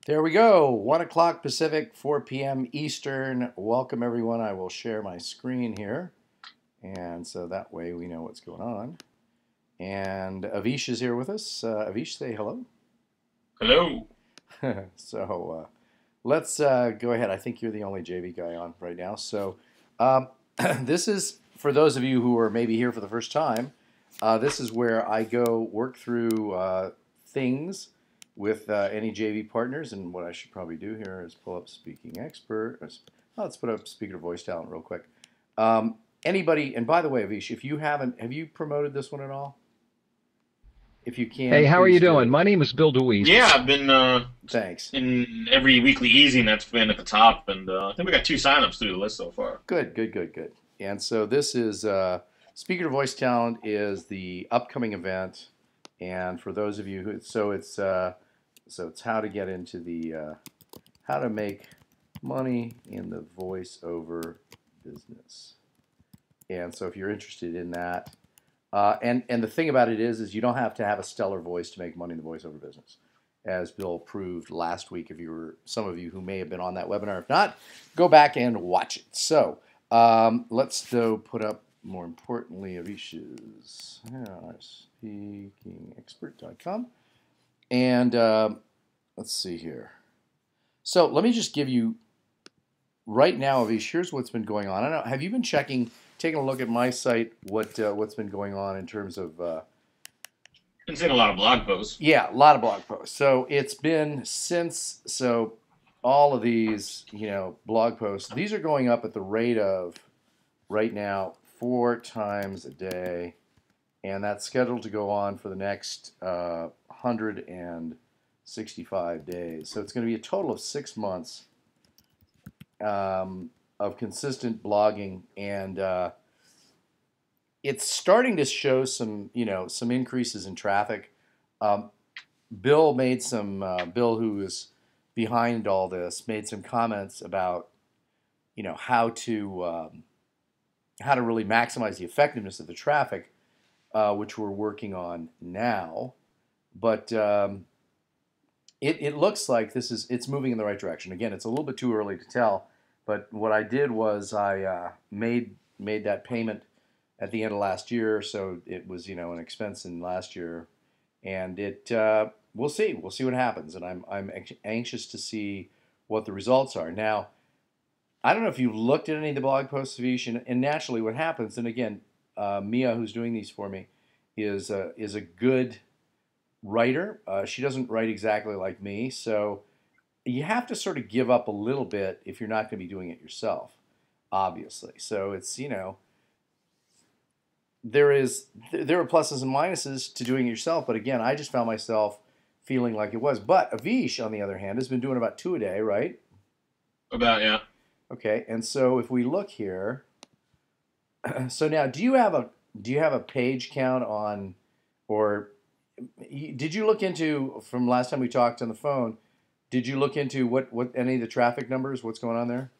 There we go. 1 o'clock Pacific, 4 p.m. Eastern. Welcome, everyone. I will share my screen here. And so that way we know what's going on. And Avish is here with us. Avish, say hello. Hello. So let's go ahead. I think you're the only JV guy on right now. So um, this is, for those of you who are maybe here for the first time, this is where I go work through things with any JV partners. And what I should probably do here is pull up Speaking Expert. Let's put up Speaker to Voice Talent real quick. Anybody, and by the way, Avish, if you haven't, have you promoted this one at all? If you Hey, can, how are you please doing? do. My name is Bill DeWeese. Yeah, I've been Thanks. in every weekly easy, and that's been at the top. And I think we got two signups through the list so far. Good, good, good, good. And so this is Speaker to Voice Talent is the upcoming event, and for those of you who, it's how to get into the how to make money in the voiceover business. And so if you're interested in that, and the thing about it is you don't have to have a stellar voice to make money in the voiceover business, as Bill proved last week. If you were some of you who may have been on that webinar, if not, go back and watch it. So let's though put up more importantly Avish's speakingexpert.com, and let's see here. So let me just give you right now, Avish. Here's what's been going on. I don't know. Have you been taking a look at my site? What's been going on in terms of? Been seeing a lot of blog posts. Yeah, a lot of blog posts. So it's been all of these, blog posts. These are going up at the rate of right now 4 times a day, and that's scheduled to go on for the next 165 days. So it's going to be a total of 6 months of consistent blogging, and it's starting to show some increases in traffic. Bill, who is behind all this, made some comments about how to really maximize the effectiveness of the traffic, which we're working on now. But it looks like it's moving in the right direction. Again, it's a little bit too early to tell, but what I did was I made that payment at the end of last year, so it was an expense in last year, and we'll see what happens, and I'm anxious to see what the results are. Now, I don't know if you've looked at any of the blog posts, Vish, and naturally what happens, and again, Mia, who's doing these for me, is a good writer. She doesn't write exactly like me, so you have to sort of give up a little bit if you're not going to be doing it yourself, obviously. So it's there are pluses and minuses to doing it yourself, but again, I just found myself feeling like it was. But Avish, on the other hand, has been doing about 2 a day, right? About, yeah. Okay, and so if we look here, so now do you have a page count on, or did you look into, from last time we talked on the phone, did you look into what any of the traffic numbers, what's going on there?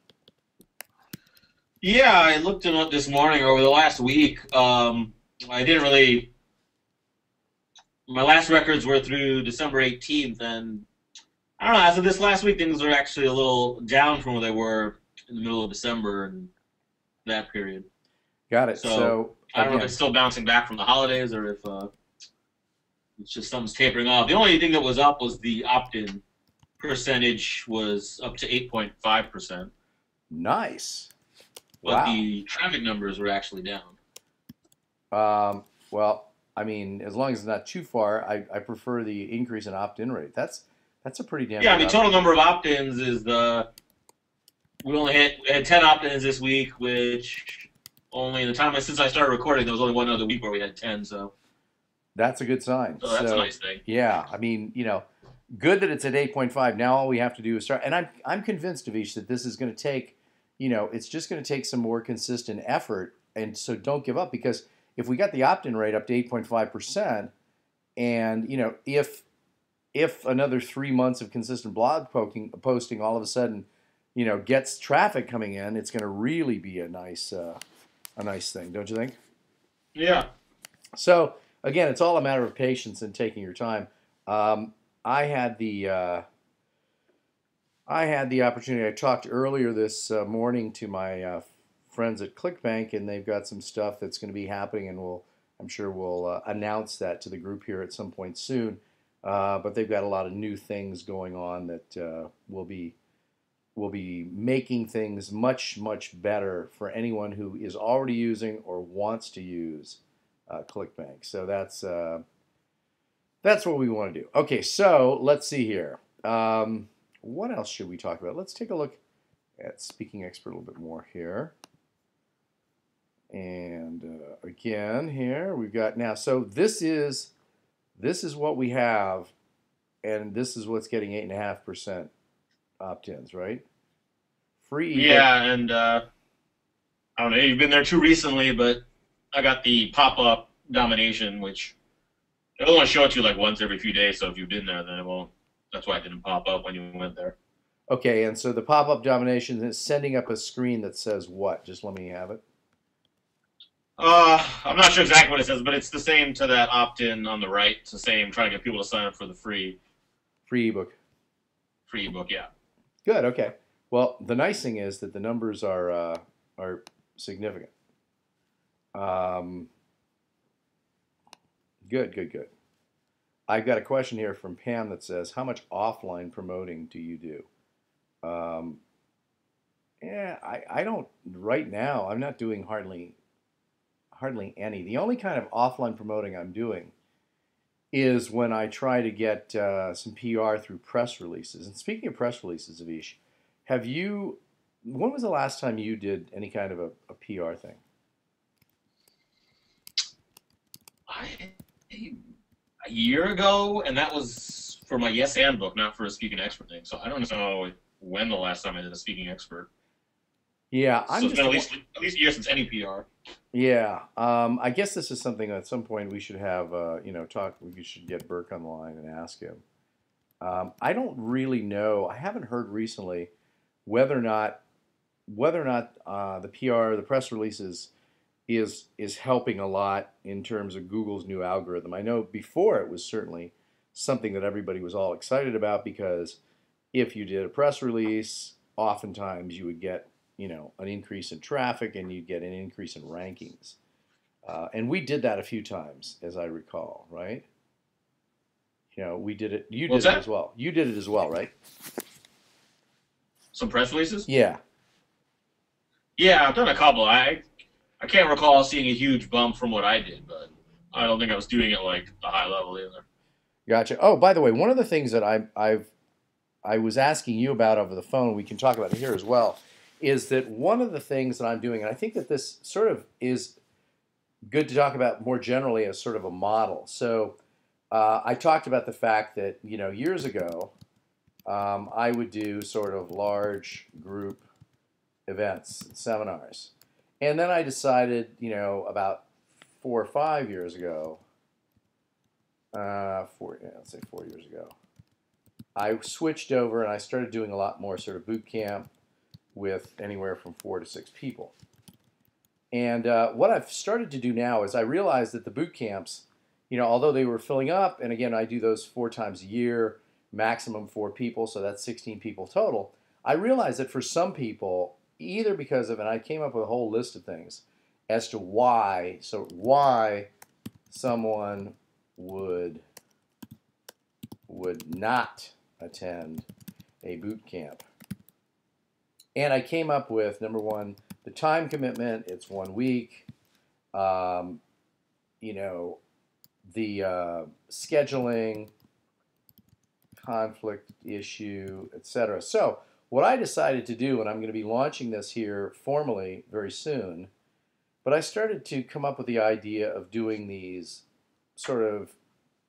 Yeah, I looked it up this morning over the last week. I didn't really. My last records were through December 18th, and I don't know. As of this last week, things are actually a little down from where they were in the middle of December and that period. Got it. So I don't know if it's still bouncing back from the holidays or if it's just something's tapering off. The only thing that was up was the opt-in percentage was up to 8.5%. Nice. But wow. The traffic numbers were actually down. Well, I mean, as long as it's not too far, I prefer the increase in opt-in rate. That's a pretty damn. Yeah, I mean, total number of opt-ins is we only had 10 opt-ins this week, which only in the time since I started recording, there was only one other week where we had 10. So that's a good sign. So that's a nice thing. Yeah, I mean, good that it's at 8.5. Now all we have to do is start, and I'm convinced, Avish, that this is going to take. It's just going to take some more consistent effort, and so don't give up, because if we got the opt-in rate up to 8.5%, and if another 3 months of consistent blog posting all of a sudden, gets traffic coming in, it's going to really be a nice thing, don't you think? Yeah. So again, it's all a matter of patience and taking your time. I had the I had the opportunity. I talked earlier this morning to my friends at ClickBank, and they've got some stuff that's going to be happening, and I'm sure we'll announce that to the group here at some point soon. But they've got a lot of new things going on that will be making things much much better for anyone who is already using or wants to use ClickBank. So that's what we want to do. Okay, so let's see here. What else should we talk about? Let's take a look at Speaking Expert a little bit more here. And again, here we've got now. So this is what we have, and this is what's getting 8.5% opt-ins, right? Free ebook. Yeah, and I don't know, you've been there too recently, but I got the pop-up domination, which they only show it to you like once every few days. So if you've been there, then it won't. That's why it didn't pop up when you went there. Okay, and so the pop-up domination is sending up a screen that says what? Just let me have it. I'm not sure exactly what it says, but it's the same to that opt-in on the right. It's the same, trying to get people to sign up for the Free ebook. free ebook. Yeah. Good. Okay. Well, the nice thing is that the numbers are significant. Um, good. Good. Good. I've got a question here from Pam that says, "How much offline promoting do you do?" Um, yeah, I don't right now. I'm not doing hardly any. The only kind of offline promoting I'm doing is when I try to get some PR through press releases. And speaking of press releases, Avish, have you? When was the last time you did any kind of a PR thing? I, a year ago, and that was for my Yes and book, not for a speaking expert thing. So I don't know when the last time I did a speaking expert. Yeah, So it's been at least a year since any PR. Yeah, I guess this is something at some point we should have, talk. We should get Burke on the line and ask him. I don't really know. I haven't heard recently whether or not the PR, the press releases, is helping a lot in terms of Google's new algorithm. I know before it was certainly something that everybody was all excited about because if you did a press release, oftentimes you would get an increase in traffic and you'd get an increase in rankings. And we did that a few times, as I recall, right? We did it. You did What's it that? as well. You did it as well, right? Some press releases? Yeah. Yeah, I've done a couple. I can't recall seeing a huge bump from what I did, but I don't think I was doing it like a high level either. Gotcha. Oh, by the way, one of the things that I was asking you about over the phone, we can talk about it here as well, is that one of the things that I'm doing, and I think that this sort of is good to talk about more generally as sort of a model. So I talked about the fact that years ago I would do sort of large group events, seminars, and then I decided about 4 or 5 years ago, let's say 4 years ago, I switched over and I started doing a lot more sort of boot camp with anywhere from 4 to 6 people. And what I've started to do now is I realize that the boot camps, although they were filling up, and again, I do those 4 times a year, maximum 4 people, so that's 16 people total. I realize that for some people, either because of, and I came up with a whole list of things as to why someone would not attend a boot camp. And I came up with, number one, the time commitment. It's 1 week. The scheduling, conflict issue, etc. So what I decided to do, and I'm going to be launching this here formally very soon, but I started to come up with the idea of doing these sort of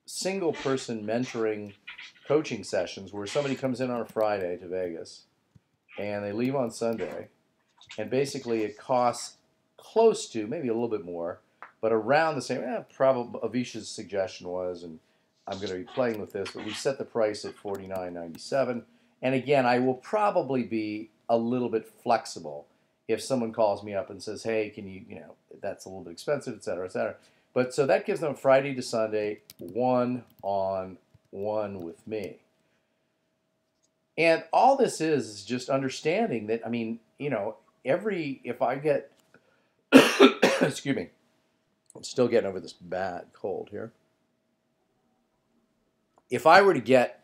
single person mentoring coaching sessions where somebody comes in on a Friday to Vegas and they leave on Sunday, and basically it costs close to, maybe a little bit more, but around the same. Probably Avish's suggestion was, and I'm going to be playing with this, but we set the price at $49.97. And again, I will probably be a little bit flexible if someone calls me up and says, "Hey, can you, that's a little bit expensive, et cetera, et cetera." But so that gives them Friday to Sunday, one-on-one with me. And all this is just understanding that, I mean, if I get, excuse me, I'm still getting over this bad cold here. If I were to get,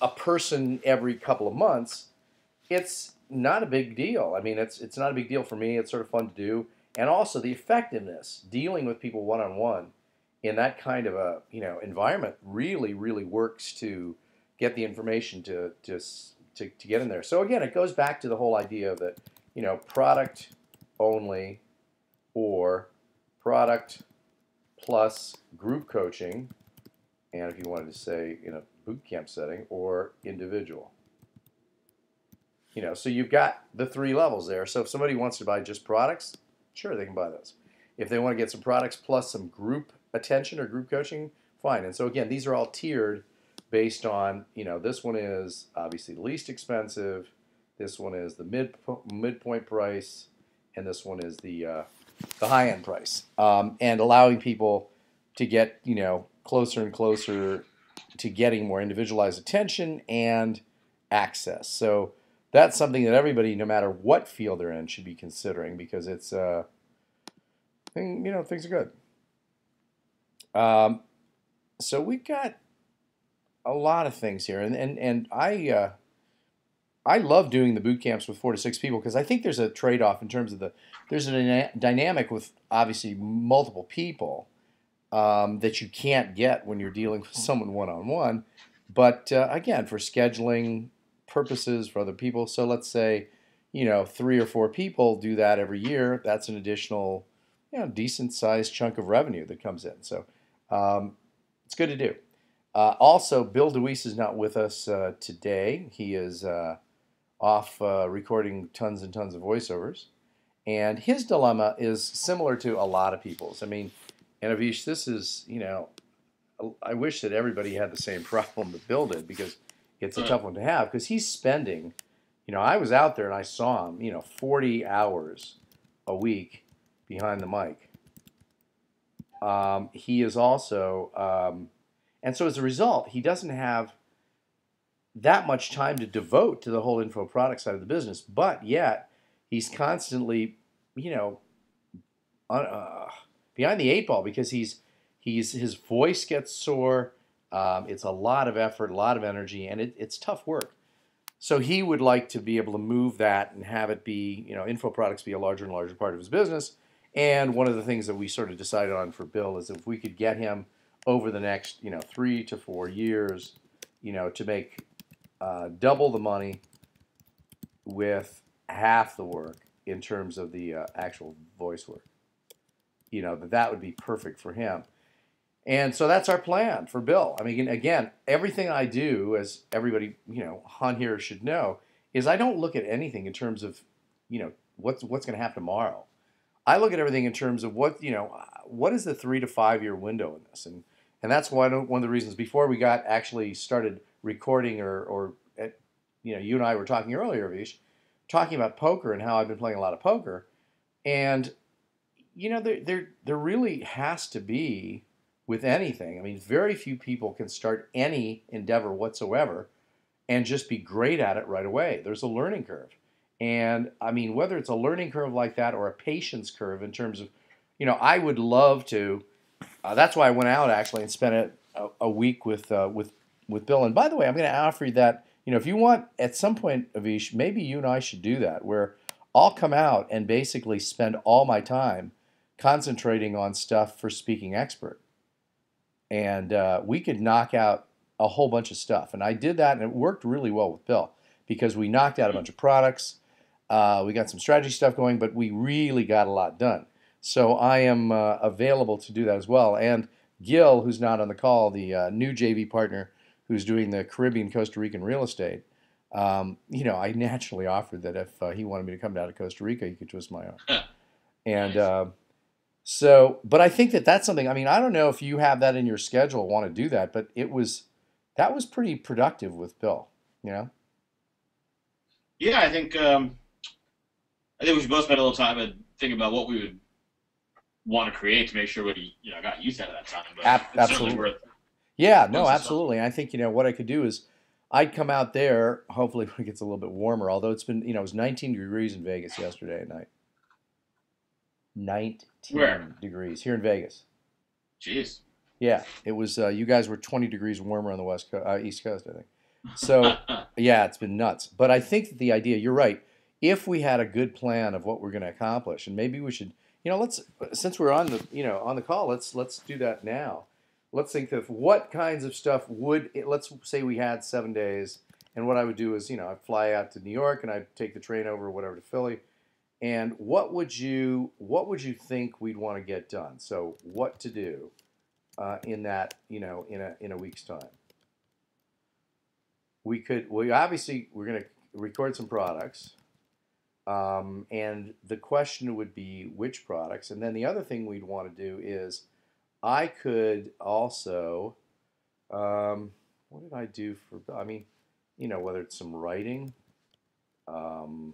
a person every couple of months, it's not a big deal. I mean, it's not a big deal for me. It's sort of fun to do, and also the effectiveness dealing with people one on one in that kind of a environment really really works to get the information to get in there. So again, it goes back to the whole idea that product only or product plus group coaching, and if you wanted to say in a boot camp setting, or individual. So you've got the three levels there. So if somebody wants to buy just products, sure, they can buy those. If they want to get some products plus some group attention or group coaching, fine. And so again, these are all tiered based on, this one is obviously the least expensive, this one is the midpoint price, and this one is the high-end price. And allowing people to get, closer and closer to getting more individualized attention and access. So that's something that everybody, no matter what field they're in, should be considering, because it's, things are good. So we've got a lot of things here, and I love doing the boot camps with 4 to 6 people, because I think there's a trade-off in terms of there's a dynamic with obviously multiple people that you can't get when you're dealing with someone one-on-one. But again, for scheduling purposes for other people, so let's say 3 or 4 people do that every year. That's an additional decent sized chunk of revenue that comes in. So it's good to do. Also, Bill DeWeese is not with us today. He is off recording tons and tons of voiceovers. And his dilemma is similar to a lot of people's. I mean, and Avish, this is, I wish that everybody had the same problem that Bill did, because it's a tough one to have, because he's spending, I was out there and I saw him, 40 hours a week behind the mic. He is also, and so as a result, he doesn't have that much time to devote to the whole info product side of the business, but yet he's constantly, behind the 8 ball, because his voice gets sore. It's a lot of effort, a lot of energy, and it's tough work. So he would like to be able to move that and have it be, info products be a larger and larger part of his business. And one of the things that we sort of decided on for Bill is if we could get him over the next, 3 to 4 years, to make double the money with half the work in terms of the actual voice work, that would be perfect for him. And so that's our plan for Bill. I mean, again, everything I do, as everybody, on here should know, is I don't look at anything in terms of, what's going to happen tomorrow. I look at everything in terms of what is the 3 to 5 year window in this, and that's one of the reasons before we got actually started recording, or you and I were talking earlier, Vish, talking about poker and how I've been playing a lot of poker, and there really has to be, with anything, I mean, very few people can start any endeavor whatsoever and just be great at it right away. There's a learning curve. And I mean, whether it's a learning curve like that or a patience curve in terms of, I would love to, that's why I went out actually and spent a week with Bill. And by the way, I'm going to offer you that, if you want at some point, Avish, maybe you and I should do that, where I'll come out and basically spend all my time concentrating on stuff for Speaking Expert. And we could knock out a whole bunch of stuff. And I did that, and it worked really well with Bill, because we knocked out a bunch of products. We got some strategy stuff going, but we really got a lot done. So I am available to do that as well. And Gil, who's not on the call, the new JV partner who's doing the Caribbean, Costa Rican real estate, I naturally offered that if he wanted me to come down to Costa Rica, he could twist my arm. And so, but I think that's something, I mean, I don't know if you have that in your schedule, want to do that, but that was pretty productive with Bill, Yeah, I think we should both spend a little time and think about what we would want to create to make sure we got use out of that time. But absolutely. Worth yeah, no, absolutely. I think what I could do is I'd come out there. Hopefully, when it gets a little bit warmer. Although it's been, it was 19 degrees in Vegas yesterday at night. Where? 19 degrees here in Vegas. Jeez. Yeah, it was. You guys were 20 degrees warmer on the East Coast, I think. So yeah, it's been nuts. But I think that the idea, you're right. If we had a good plan of what we're going to accomplish, and maybe we should, let's since we're on the on the call, let's do that now. Let's think of what kinds of stuff let's say we had 7 days, and what I would do is I'd fly out to New York and I'd take the train over or whatever to Philly. And what would you think we'd want to get done? So what to do in that in a week's time? We're going to record some products, and the question would be which products. And then the other thing we'd want to do is I could also what did I do for? I mean, whether it's some writing. Um,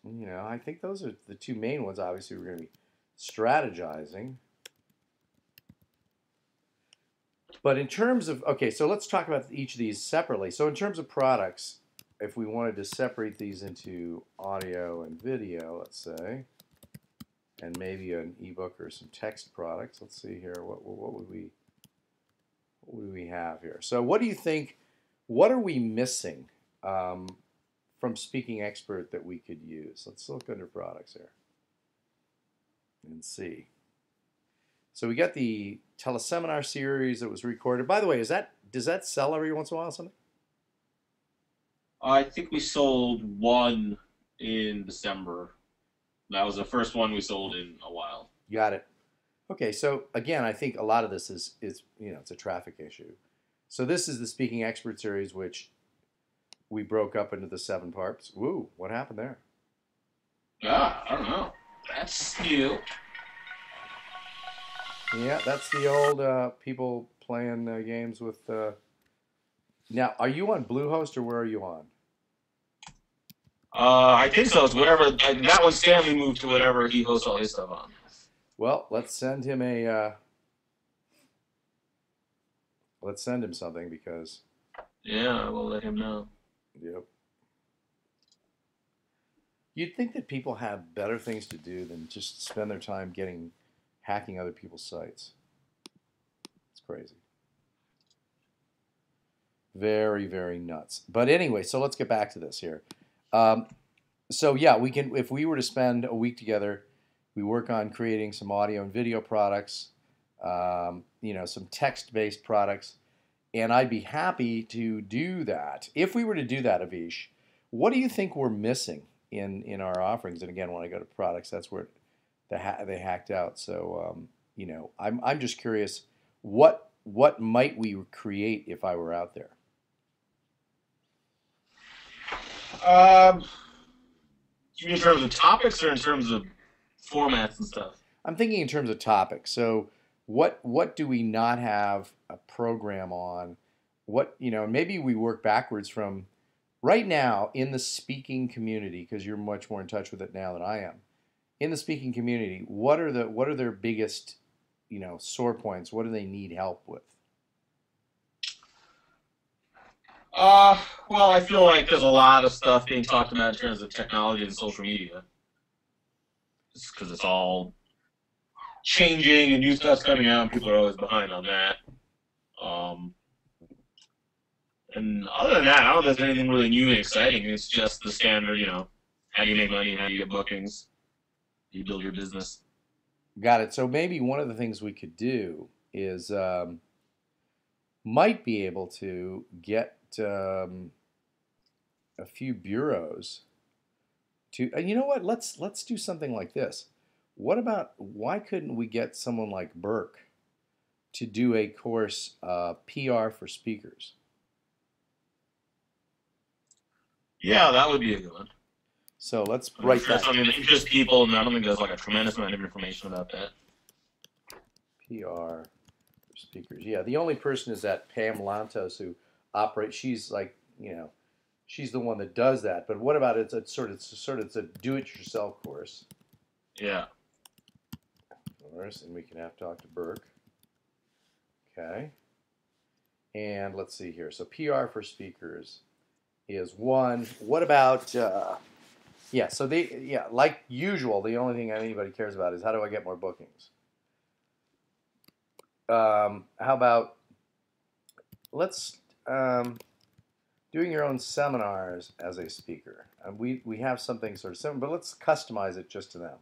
I think those are the two main ones. Obviously, we're going to be strategizing. But in terms of, okay, so let's talk about each of these separately. So in terms of products, if we wanted to separate these into audio and video, let's say, and maybe an ebook or some text products, let's see here, what would we have here? So what do you think, what are we missing from Speaking Expert that we could use? Let's look under products here and see. So we got the teleseminar series that was recorded. By the way, does that sell every once in a while or something? I think we sold one in December. That was the first one we sold in a while. Got it. Okay, so again, I think a lot of this is it's a traffic issue. So this is the Speaking Expert series, which we broke up into the 7 parts. Woo, what happened there? I don't know. That's new. Yeah, that's the old people playing games with. Now, are you on Bluehost or where are you on? I think so. It's whatever. That one Stanley moved to whatever he hosts all his stuff on. Well, let's send him something because. Yeah, we'll let him know. Yep. You'd think that people have better things to do than just spend their time hacking other people's sites. It's crazy. Very, very nuts. But anyway, so let's get back to this here. So yeah, we can, if we were to spend a week together, we work on creating some audio and video products, some text-based products, and I'd be happy to do that. If we were to do that, Avish, what do you think we're missing in our offerings? And again, when I go to products, that's where they hacked out. So I'm just curious, what might we create if I were out there? In terms of topics or in terms of formats and stuff? I'm thinking in terms of topics. So what do we not have a program on? Maybe we work backwards from right now in the speaking community, because you're much more in touch with it now than I am. In the speaking community, what are their biggest, sore points? What do they need help with? Well, I feel like there's a lot of stuff being talked about in terms of technology and social media. Just because it's all changing and new stuff's coming out, and people are always behind on that. And other than that, I don't know if there's anything really new and exciting. It's just the standard, how do you make money, how do you get bookings, how do you build your business. Got it. So maybe one of the things we could do is might be able to get a few bureaus to you know what? Let's do something like this. Why couldn't we get someone like Burke to do a course, PR for speakers? Yeah, that would be a good one. So let's write that. That's something that interests people, and I don't think there's like a tremendous amount of information about that. PR for speakers. Yeah, the only person is that Pam Lantos who operates. She's like, she's the one that does that. But what about it's a do-it-yourself course. Yeah. Of course, and we can have to talk to Burke. Okay. And let's see here. So PR for speakers is one. What about yeah? So like usual, the only thing anybody cares about is how do I get more bookings. How about let's doing your own seminars as a speaker. We have something sort of similar, but let's customize it just to them.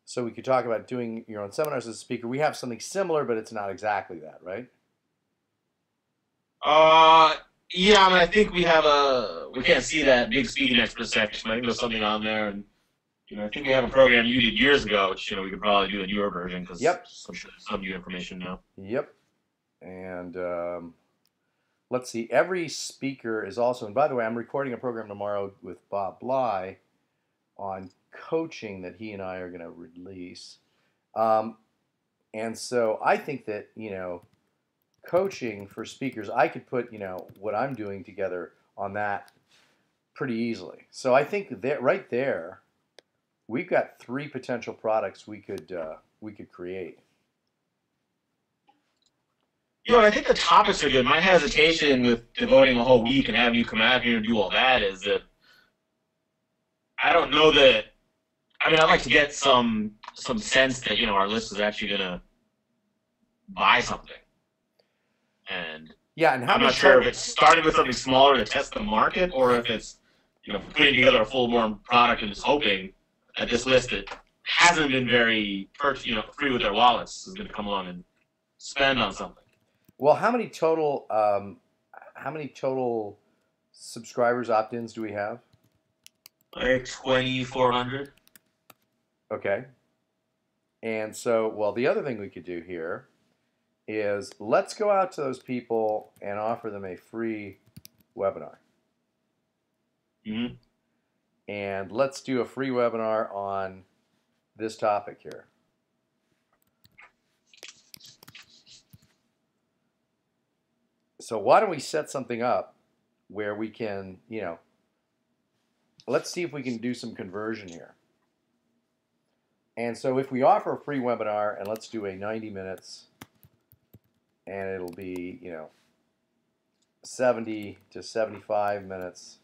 So we could talk about doing your own seminars as a speaker. We have something similar, but it's not exactly that, right? Uh, yeah, I mean, I think we can't see that big speaking expert section. I think there's something on there, and I think we have a program you did years ago, which we could probably do a newer version because Yep. some new information now. Yep. And let's see. Every speaker is also, and by the way, I'm recording a program tomorrow with Bob Bly on coaching that he and I are going to release. And so I think that, coaching for speakers, I could put, what I'm doing together on that pretty easily. So I think that right there, we've got 3 potential products we could create. I think the topics are good. My hesitation with devoting a whole week and having you come out here and do all that is that I don't know that. I mean, I'd like to get some sense that our list is actually going to buy something, and yeah, and I'm not sure if it's starting with something smaller to test the market, or if it's putting together a full-blown product and just hoping that this list that hasn't been very free with their wallets is going to come along and spend on something. Well, how many total subscribers opt-ins do we have? Like 2,400. Okay. And so, well, the other thing we could do here is let's go out to those people and offer them a free webinar. Mm-hmm. And let's do a free webinar on this topic here. So why don't we set something up where we can, let's see if we can do some conversion here. And so if we offer a free webinar, and let's do a 90 minutes, and it'll be, 70 to 75 minutes,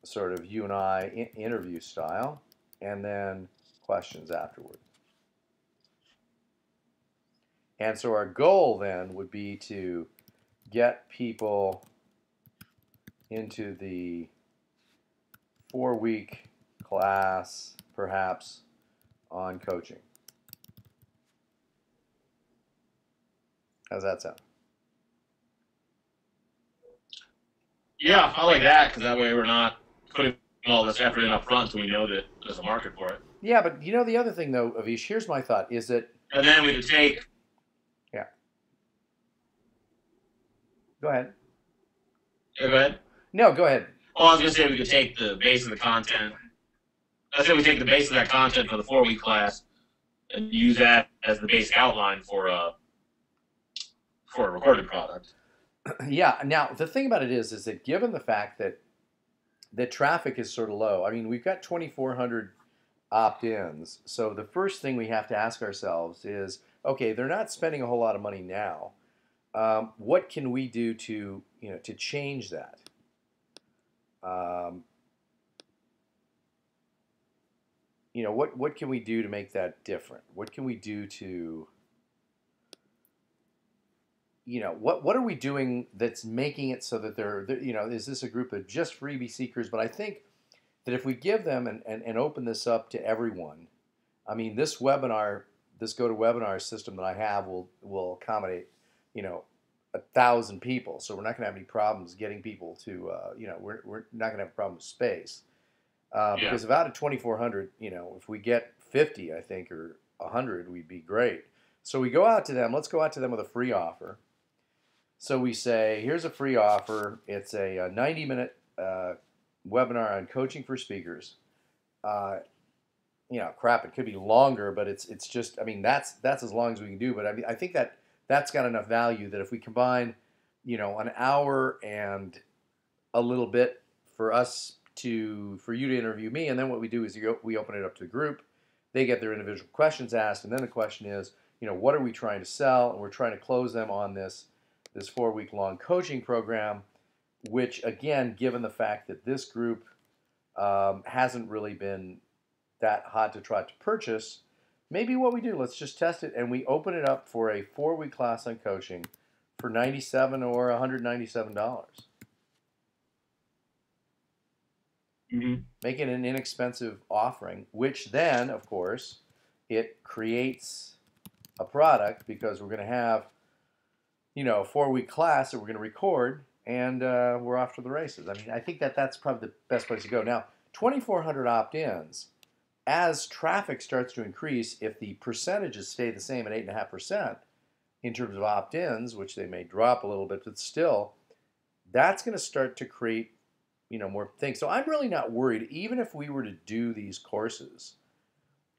sort of you and I interview style, and then questions afterward. And so our goal then would be to get people into the 4-week class, perhaps, on coaching. How's that sound? Yeah, I like that, because that way we're not putting all this effort in up front so we know that there's a market for it. Yeah, but the other thing, though, Avish, here's my thought, is that... And then we could take... Yeah. Go ahead. Yeah, go ahead. No, go ahead. Well, I was going to say we could take the base of the content. I say we take the base of that content for the 4-week class and use that as the basic outline for a recorded product. Yeah. Now, the thing about it is that given the fact that traffic is sort of low, I mean, we've got 2,400 opt-ins. So the first thing we have to ask ourselves is, okay, they're not spending a whole lot of money now. What can we do to change that? What can we do to make that different? What can we do to, what are we doing that's making it so that they're is this a group of just freebie seekers? But I think that if we give them and open this up to everyone, I mean, this GoToWebinar system that I have will accommodate, 1,000 people. So we're not going to have any problems getting people to, we're not going to have a problem with space. Because if out of 2,400, if we get 50, I think, or 100, we'd be great. So we go out to them. Let's go out to them with a free offer. So we say, here's a free offer. It's a 90-minute webinar on coaching for speakers. Crap, it could be longer, but it's just, I mean, that's as long as we can do. But I mean, I think that's got enough value that if we combine, an hour and a little bit for you to interview me, and then what we do is we open it up to the group. They get their individual questions asked, and then the question is, what are we trying to sell, and we're trying to close them on this 4-week long coaching program, which again, given the fact that this group hasn't really been that hot to try to purchase, maybe what we do, let's just test it, and we open it up for a 4-week class on coaching for $97 or $197. Mm-hmm. Make it an inexpensive offering, which then, of course, it creates a product, because we're going to have, a 4-week class that we're going to record, and we're off to the races. I mean, I think that's probably the best place to go. Now, 2,400 opt-ins, as traffic starts to increase, if the percentages stay the same at 8.5% in terms of opt-ins, which they may drop a little bit, but still, that's going to start to create, more things. So I'm really not worried, even if we were to do these courses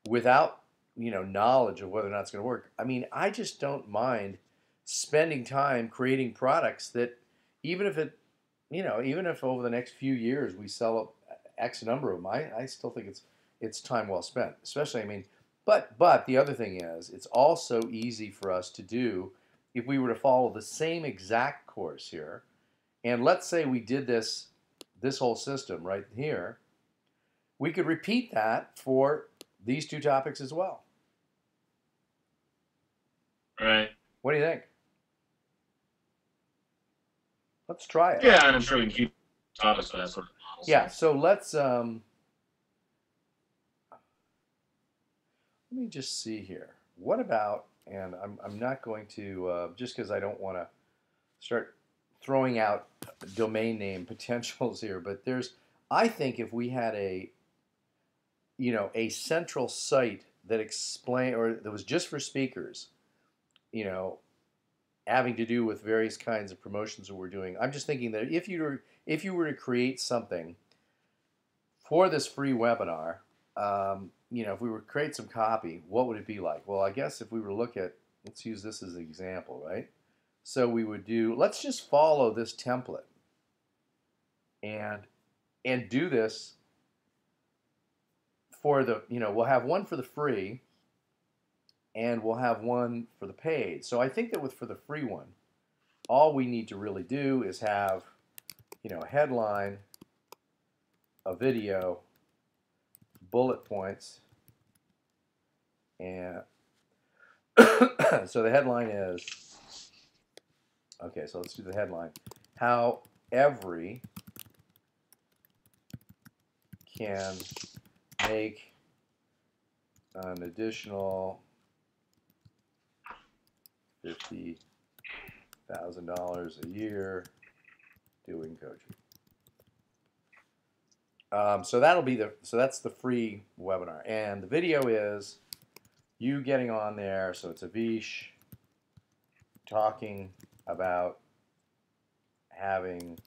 without, knowledge of whether or not it's going to work. I mean, I just don't mind spending time creating products that, even if over the next few years we sell X number of them, I still think it's time well spent. Especially, I mean, but the other thing is, it's also easy for us to do if we were to follow the same exact course here, and let's say we did this whole system right here, we could repeat that for these 2 topics as well. Right. What do you think? Let's try it. Yeah, and I'm sure we can keep topics for that sort of model. Yeah, so let's let me just see here. What about, and I'm not going to, just because I don't want to start throwing out domain name potentials here, but I think if we had a central site that explained, or that was just for speakers, having to do with various kinds of promotions that we're doing. I'm just thinking that if you were to create something for this free webinar, if we were to create some copy, what would it be like? Well, I guess if we were to look at, let's use this as an example, right? So we would let's just follow this template and do this for the, we'll have one for the free, and we'll have one for the paid. So I think that for the free one, all we need to really do is have, a headline, a video, bullet points, and so the headline is, okay, so let's do the headline. How every can make an additional $50,000 a year doing coaching. So that's the free webinar, and the video is you getting on there. So it's Avish talking about having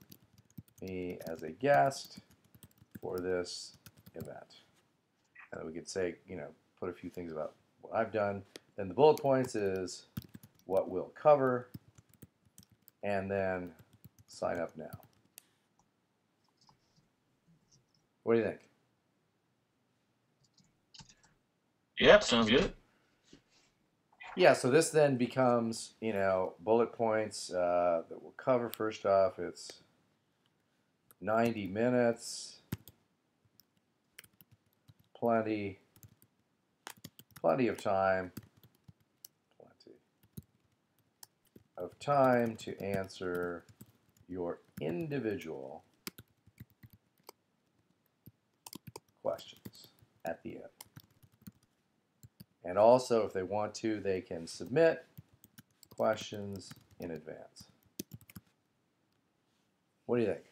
me as a guest for this event, and then we could say, put a few things about what I've done. Then the bullet points is what we'll cover, and then sign up now. What do you think? Yeah, sounds good. Yeah, so this then becomes, bullet points that we'll cover. First off, it's 90 minutes, plenty of time, to answer your individual questions at the end. And also, if they want to, they can submit questions in advance. What do you think?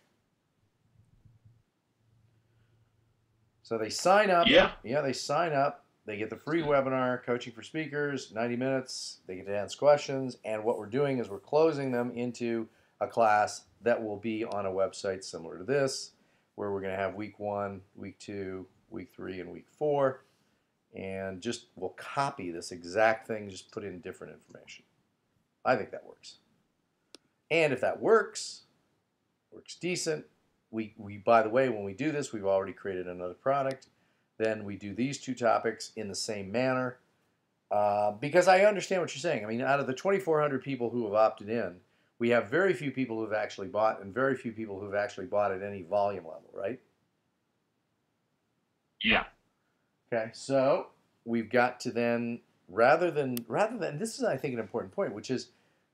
So they sign up. Yeah. Yeah, they sign up. They get the free webinar, Coaching for Speakers, 90 minutes. They get to answer questions. And what we're doing is we're closing them into a class that will be on a website similar to this, where we're going to have week 1, week 2, week 3, and week 4. And we'll copy this exact thing, just put in different information. I think that works. And if that works decent, we by the way, when we do this, we've already created another product. Then we do these 2 topics in the same manner. Because I understand what you're saying. I mean, out of the 2,400 people who have opted in, we have very few people who've actually bought and very few people who've actually bought at any volume level, right? Yeah. Okay, so we've got to then rather than this is I think an important point, which is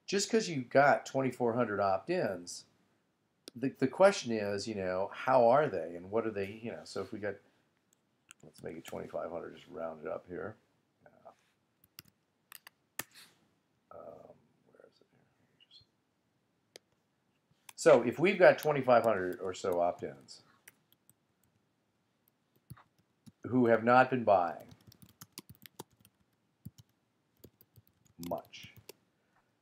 just because you've got 2,400 opt-ins, the question is, how are they and what are they, so if we got, let's make it 2,500, just round it up here. Where is it here? So if we've got 2,500 or so opt-ins who have not been buying much,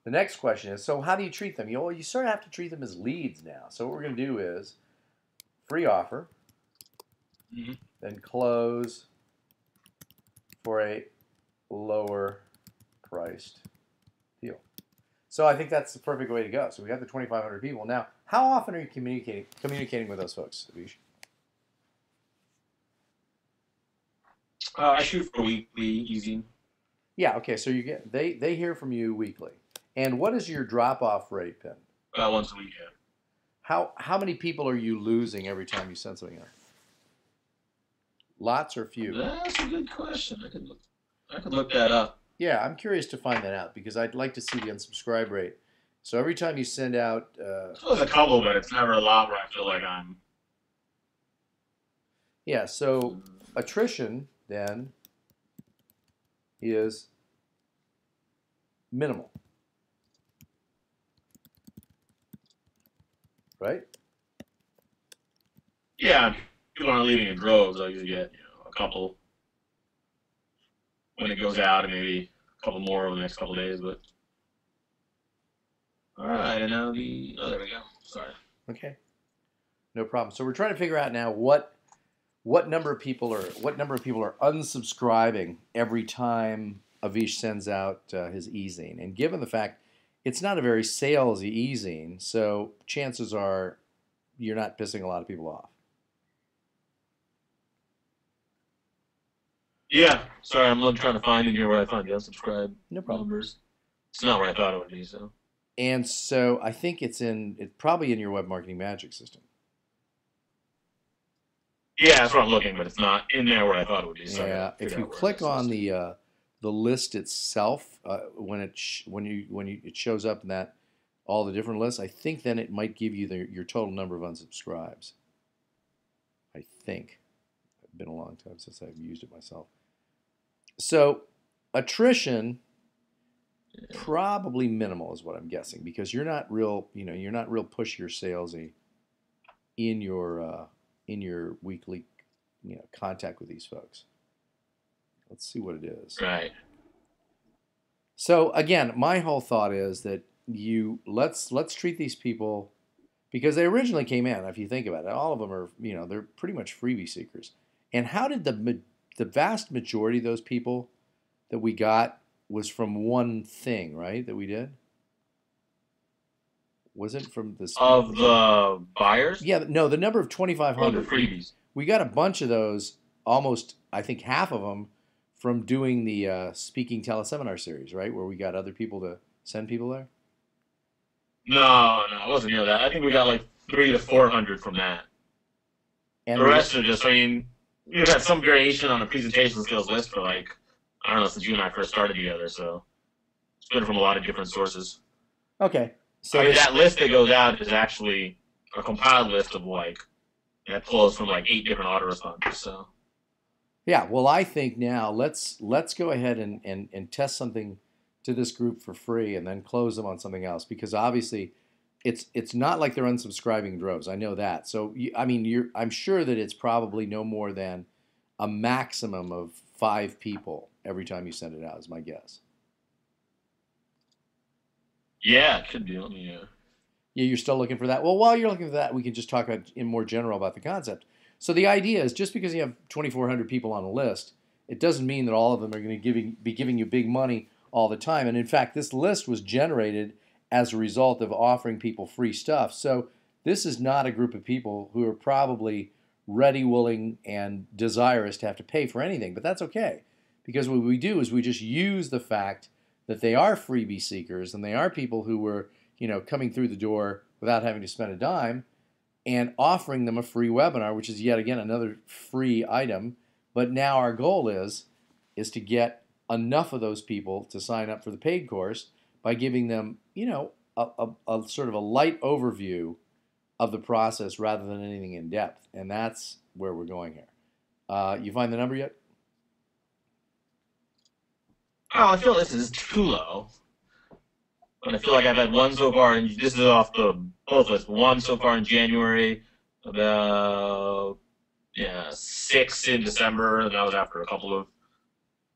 the next question is, so how do you treat them? You sort of have to treat them as leads now. So what we're going to do is free offer, then close for a lower priced deal. So I think that's the perfect way to go. So we got the 2,500 people. Now, how often are you communicating with those folks, Avish? I shoot for weekly, easy. Yeah, okay, so they hear from you weekly. And what is your drop-off rate, Pin? Once a week, yeah. How many people are you losing every time you send something out? Lots or few? That's a good question. I could look that up. Yeah, I'm curious to find that out because I'd like to see the unsubscribe rate. So every time you send out, There's a couple, but it's never a lot where I feel like I'm. yeah. So attrition then is minimal, right? Yeah, people aren't leaving in droves. I usually get a couple when it goes out, and maybe a couple more over the next couple of days. But all right, and now there we go. Sorry. Okay, no problem. So we're trying to figure out now what number of people are unsubscribing every time Avish sends out his e-zine. And given the fact it's not a very salesy e-zine, so chances are you're not pissing a lot of people off. Yeah, sorry, I'm trying to find in here where I find the unsubscribe No problem. numbers. It's not where I thought it would be, so. And so I think it's probably in your web marketing magic system. Yeah, that's where I'm looking, but it's not in there where I thought it would be. So Yeah, if you click on the list itself, when it shows up in that all the different lists, I think then it might give you your total number of unsubscribes. I think. It's been a long time since I've used it myself. So attrition probably minimal is what I'm guessing because you're not real push your salesy in your weekly contact with these folks. Let's see what it is. Right. So again, my whole thought is that let's treat these people because they originally came in. If you think about it, all of them are they're pretty much freebie seekers. And how did the vast majority of those people that we got was from one thing, right? That we did. Was it from this of the buyers? Yeah, no, the number of 2,500. Or the freebies. We got a bunch of those. Almost, I think half of them from doing the speaking teleseminar series, right? Where we got other people to send people there. No, it wasn't near that. I think we got like 300 to 400 from that. And the rest are just, we've had some variation on the presentation skills list for I don't know, since you and I first started together. So it's been from a lot of different sources. Okay. So that list that goes out is actually a compiled list of that pulls from 8 different autoresponders. So. Yeah, well, I think now let's go ahead and test something to this group for free, and then close them on something else because obviously, it's not like they're unsubscribing droves. I know that. So I'm sure that it's probably no more than a maximum of 5 people every time you send it out. Is my guess. Yeah, it could be. Yeah, you're still looking for that. Well, while you're looking for that, we can just talk in more general about the concept. So the idea is just because you have 2,400 people on a list, it doesn't mean that all of them are going to be giving you big money all the time. And in fact, this list was generated as a result of offering people free stuff. So this is not a group of people who are probably ready, willing, and desirous to have to pay for anything. But that's okay because what we do is we just use the fact that they are freebie seekers and they are people who were, coming through the door without having to spend a dime and offering them a free webinar, which is yet again another free item. But now our goal is to get enough of those people to sign up for the paid course by giving them, a sort of a light overview of the process rather than anything in depth. And that's where we're going here. You find the number yet? Oh, I feel this is too low. But I feel like I've had one so far, and this is off the both lists. One so far in January, about 6 in December, and that was after a couple of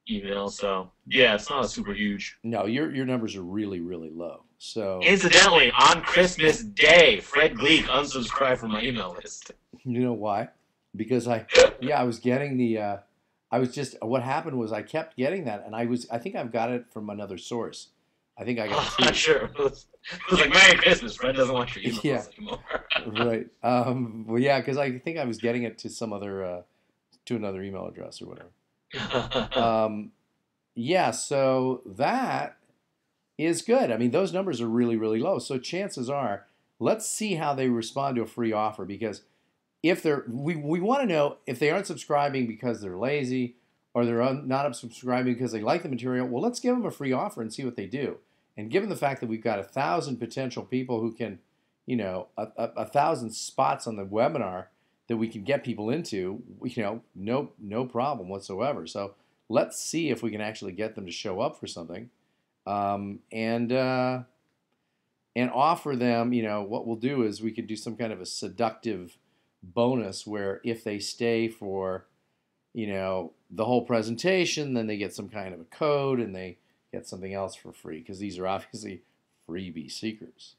emails. So yeah, it's not super huge. No, your numbers are really, really low. So incidentally, on Christmas Day, Fred Gleeck unsubscribed from my email list. You know why? Because I was getting the what happened was I kept getting that, and I think I've got it from another source. I think I got I'm not sure. It was like, Merry Christmas, Fred doesn't want your emails anymore. Right. Well, yeah, because I think I was getting it to some other, to another email address or whatever. Yeah, so that is good. I mean, those numbers are really, really low. So chances are, let's see how they respond to a free offer, because if we want to know if they aren't subscribing because they're lazy or they're not subscribing because they like the material. Well, let's give them a free offer and see what they do. And given the fact that we've got 1,000 potential people who can, 1,000 spots on the webinar that we can get people into, no problem whatsoever. So let's see if we can actually get them to show up for something, and offer them. What we'll do is we could do some kind of a seductive bonus where if they stay for, the whole presentation, then they get some kind of a code and they get something else for free, because these are obviously freebie seekers.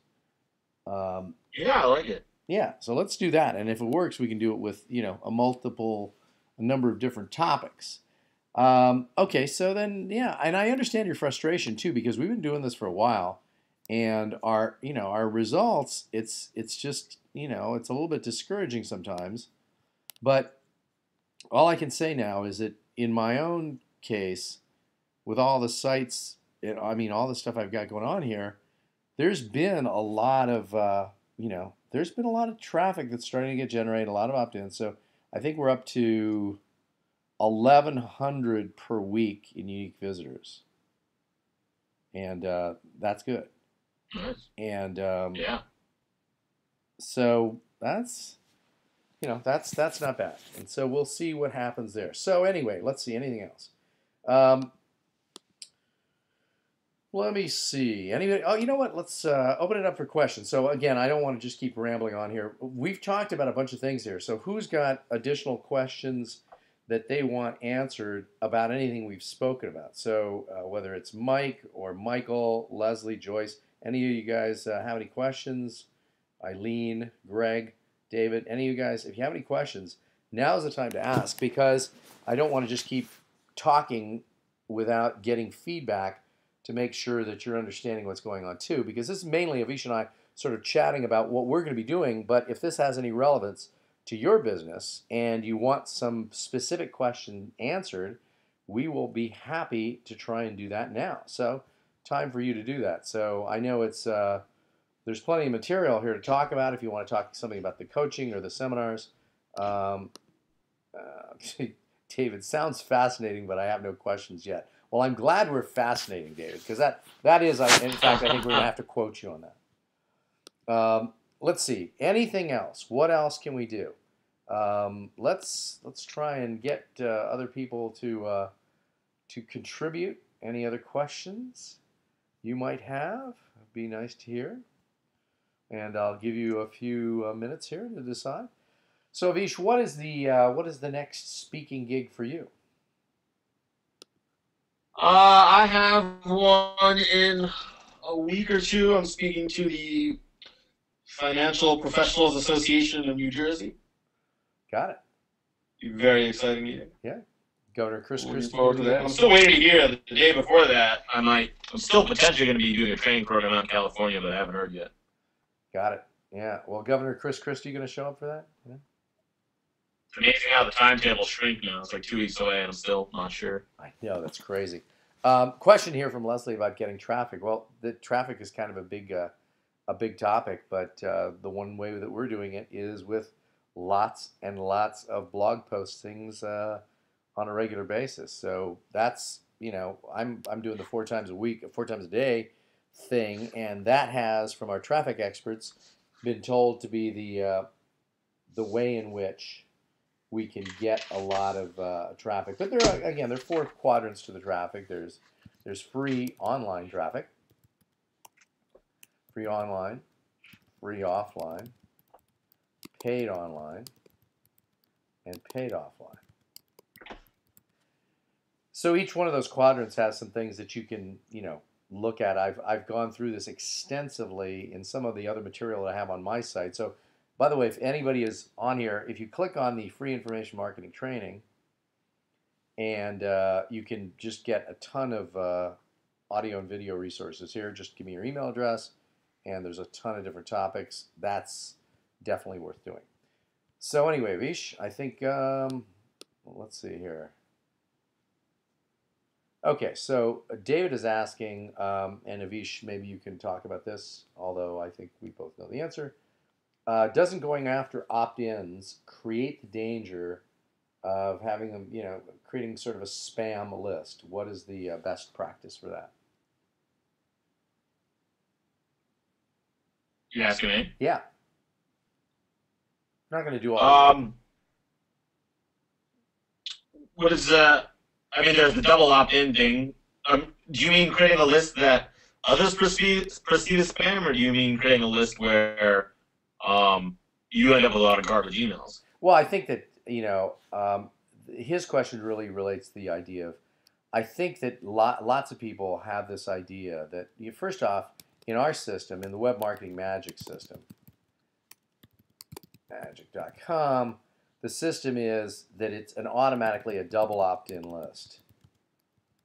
Yeah, I like it. Yeah, so let's do that, and if it works, we can do it with a number of different topics. Okay, so then and I understand your frustration too, because we've been doing this for a while, and our results, it's just it's a little bit discouraging sometimes, but all I can say now is that in my own case, with all the sites, all the stuff I've got going on here, there's been a lot of traffic that's starting to get generated, a lot of opt-ins. So I think we're up to 1,100 per week in unique visitors, and that's good. Nice. And so that's not bad. And so we'll see what happens there. So anyway, let's see. Anything else? Let me see. Anybody? Oh, you know what? Let's open it up for questions. So again, I don't want to just keep rambling on here. We've talked about a bunch of things here. So who's got additional questions that they want answered about anything we've spoken about? So whether it's Mike or Michael, Leslie, Joyce, any of you guys have any questions? Eileen, Greg, David, any of you guys, if you have any questions, now's the time to ask, because I don't want to just keep talking without getting feedback to make sure that you're understanding what's going on too, because this is mainly Avish and I sort of chatting about what we're going to be doing, but if this has any relevance to your business and you want some specific question answered, we will be happy to try and do that now. So time for you to do that. So I know it's there's plenty of material here to talk about if you want to talk something about the coaching or the seminars. David, sounds fascinating, but I have no questions yet. Well, I'm glad we're fascinating, David, because that is, in fact, I think we're going to have to quote you on that. Let's see. Anything else? What else can we do? Let's try and get other people to contribute. Any other questions you might have? It'd be nice to hear. And I'll give you a few minutes here to decide. So, Avish, what is the next speaking gig for you? I have one in a week or two. I'm speaking to the Financial Professionals Association of New Jersey. Got it. Very exciting meeting. Yeah. Governor Chris Christie. Forward to that. I'm still waiting to hear. The day before that, I'm still potentially going to be doing a training program out in California, but I haven't heard yet. Got it. Yeah. Well, Governor Chris Christie going to show up for that? Yeah. It's amazing how the timetables shrink now. It's like 2 weeks away, and I'm still not sure. I know, that's crazy. Question here from Leslie about getting traffic. Well, the traffic is kind of a big topic, but the one way that we're doing it is with lots and lots of blog postings on a regular basis. So that's, I'm doing the 4 times a week, 4 times a day thing, and that has, from our traffic experts, been told to be the way in which we can get a lot of traffic. But there are 4 quadrants to the traffic. There's free online traffic, free online, free offline, paid online, and paid offline. So each one of those quadrants has some things that you can, look at. I've gone through this extensively in some of the other material that I have on my site. So, by the way, if anybody is on here, if you click on the free information marketing training, and you can just get a ton of audio and video resources here. Just give me your email address, and there's a ton of different topics. That's definitely worth doing. So anyway, Vish, I think, let's see here. Okay, so David is asking, and Avish, maybe you can talk about this, although I think we both know the answer. Doesn't going after opt-ins create the danger of having them, creating sort of a spam list? What is the best practice for that? You asking me? Yeah, I'm not going to do all. What is I mean, there's the double opt-in thing. Do you mean creating a list that others perceive as spam, or do you mean creating a list where you end up with a lot of garbage emails? Well, I think that his question really relates to the idea of. I think that lots of people have this idea that first off, in our system, in the Web Marketing Magic system, magic.com, the system is that it's automatically a double opt-in list.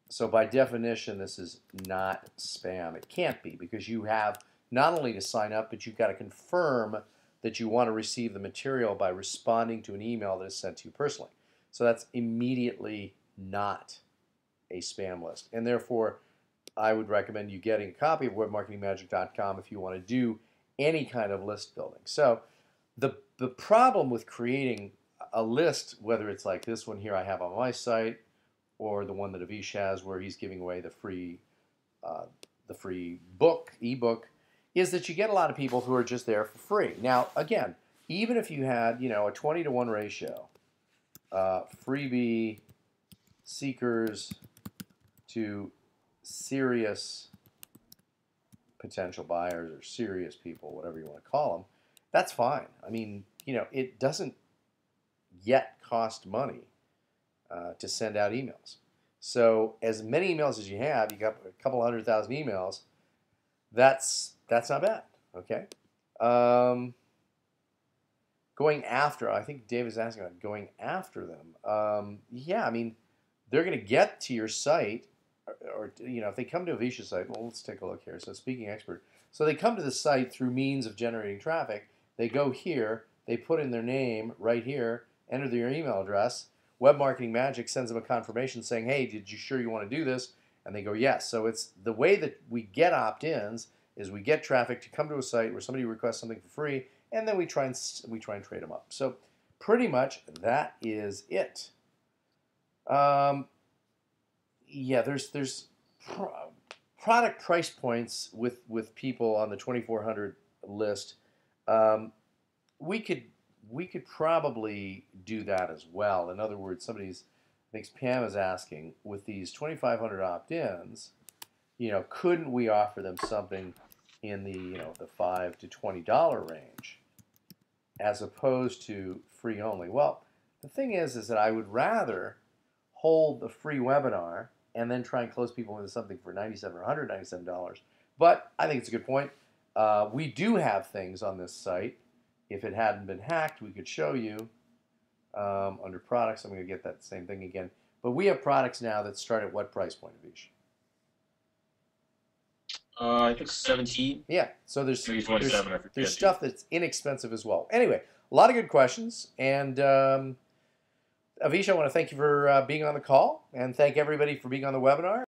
So by definition, this is not spam. It can't be, because you have not only to sign up, but you've got to confirm that you want to receive the material by responding to an email that is sent to you personally. So that's immediately not a spam list. And therefore, I would recommend you getting a copy of webmarketingmagic.com if you want to do any kind of list building. So the problem with creating a list, whether it's like this one here I have on my site, or the one that Avish has where he's giving away the free ebook, is that you get a lot of people who are just there for free. Now, again, even if you had a 20-to-1 ratio, freebie seekers to serious potential buyers or serious people, whatever you want to call them, that's fine. I mean, it doesn't yet cost money to send out emails. So as many emails as you have, you got a couple 100,000 emails. That's not bad. Okay. Going after, I think Dave is asking about going after them. Yeah, I mean, they're going to get to your site, or if they come to Avish's site. Well, let's take a look here. So Speaking Expert. So they come to the site through means of generating traffic. They go here. They put in their name right here. Enter their email address. Web Marketing Magic sends them a confirmation saying, "Hey, did you sure you want to do this?" And they go, "Yes." So it's the way that we get opt-ins is we get traffic to come to a site where somebody requests something for free, and then we try and trade them up. So pretty much that is it. Yeah, there's product price points with people on the 2400 list. We could probably do that as well. In other words, I think Pam is asking, with these 2500 opt-ins, couldn't we offer them something in the the $5 to $20 range, as opposed to free only? Well, the thing is that I would rather hold the free webinar and then try and close people into something for $97 or $197. But I think it's a good point. We do have things on this site. If it hadn't been hacked, we could show you under products. I'm going to get that same thing again. But we have products now that start at what price point, Avish? I think 17. Yeah, so there's 27. there's stuff that's inexpensive as well. Anyway, a lot of good questions, and Avisha, I want to thank you for being on the call and thank everybody for being on the webinar.